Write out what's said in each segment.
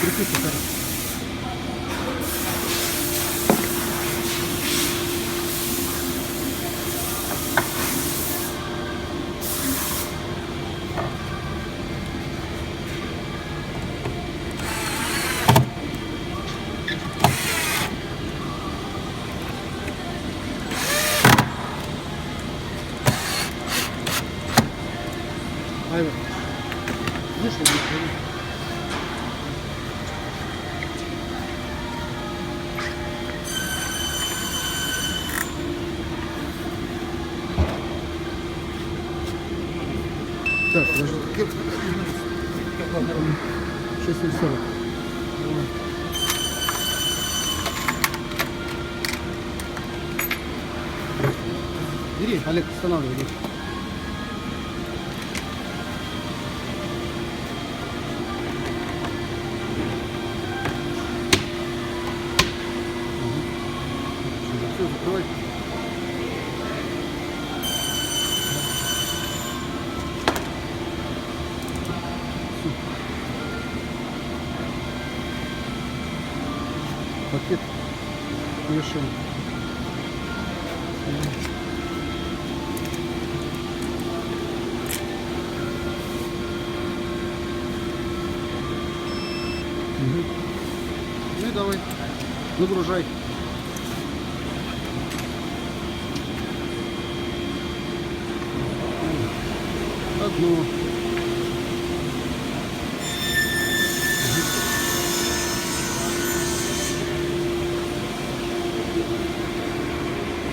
Крепите, хорошо. Айва, видишь, вот здесь, так, подожди. 640. Бери, Олег, останавливай. Бери. Все, закрывай. Пакет решен. Ну и давай, нагружай. Одну.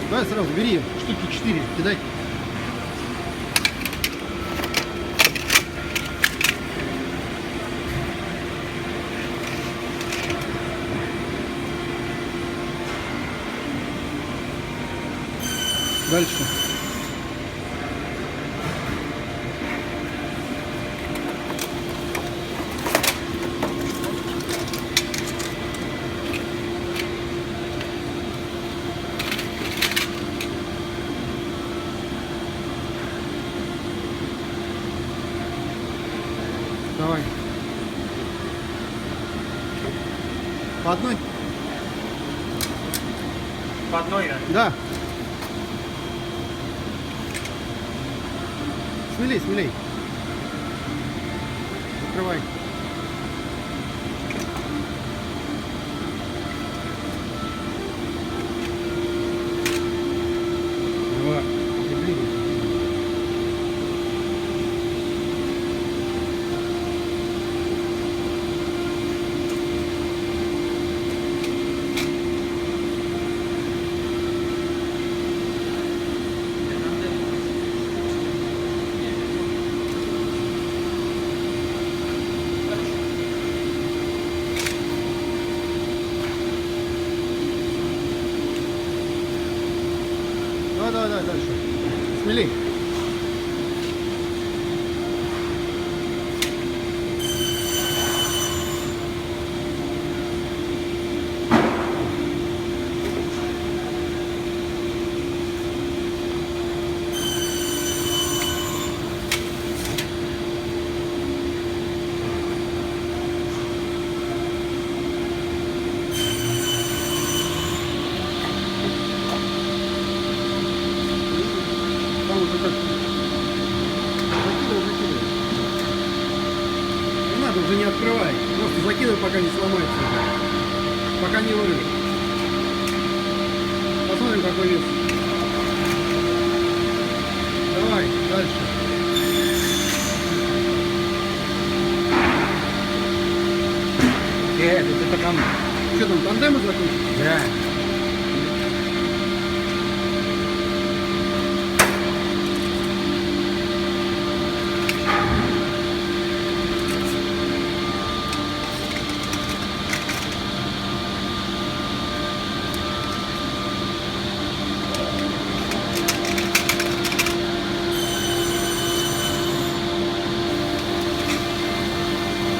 Давай сразу бери штуки 4, кидай. Дальше. Давай. По одной? По одной, да? Да. Смелей, смелей. Закрывай. Давай. Давай, дальше. Смелей. Уже как закидывай. Не надо, уже не открывай. Просто закидывай, пока не сломается. Пока не вырвет. Посмотрим, какой вес. Давай, дальше. Это там. Что там, тандемы закончились? Да.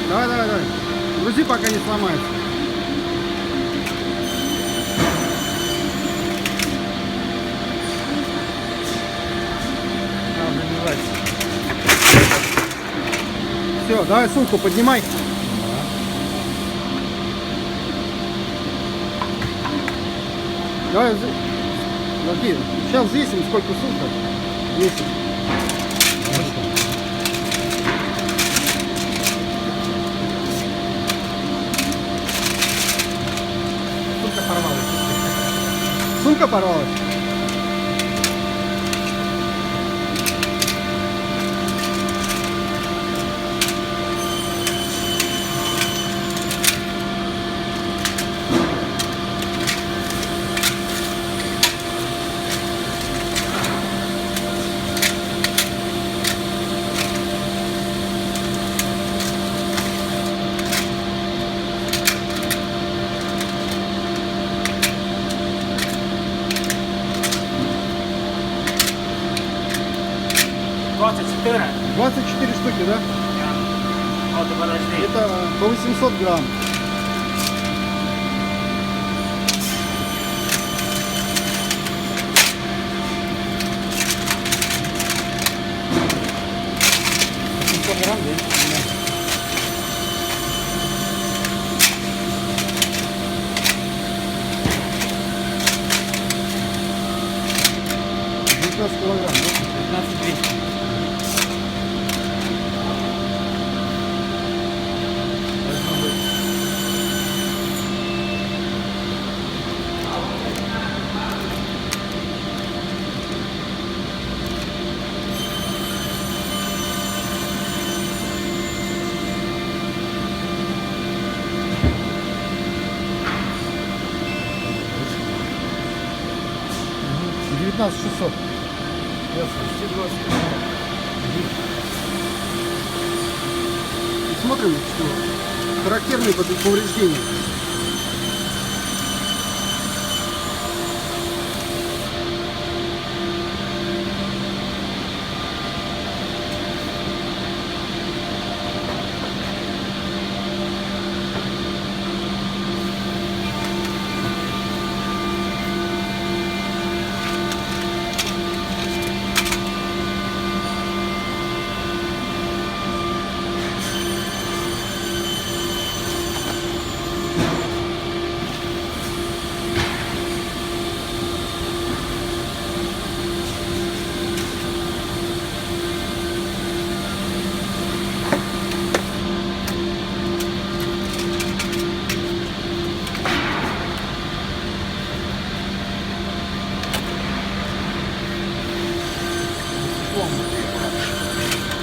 Давай. Грузи, пока не сломается. Все, давай сумку поднимай. Давай, окей. Сейчас взвесим, сколько суток. Весит. Сумка порвалась. Сумка порвалась? Двадцать 24 штуки, да? Вот, подожди. Это по 800 грамм. Грамм, да? Да. 19 килограмм, да? 15 200. Должно быть. Угу. 19600. Ясно. 220. И смотрим, что характерные повреждения.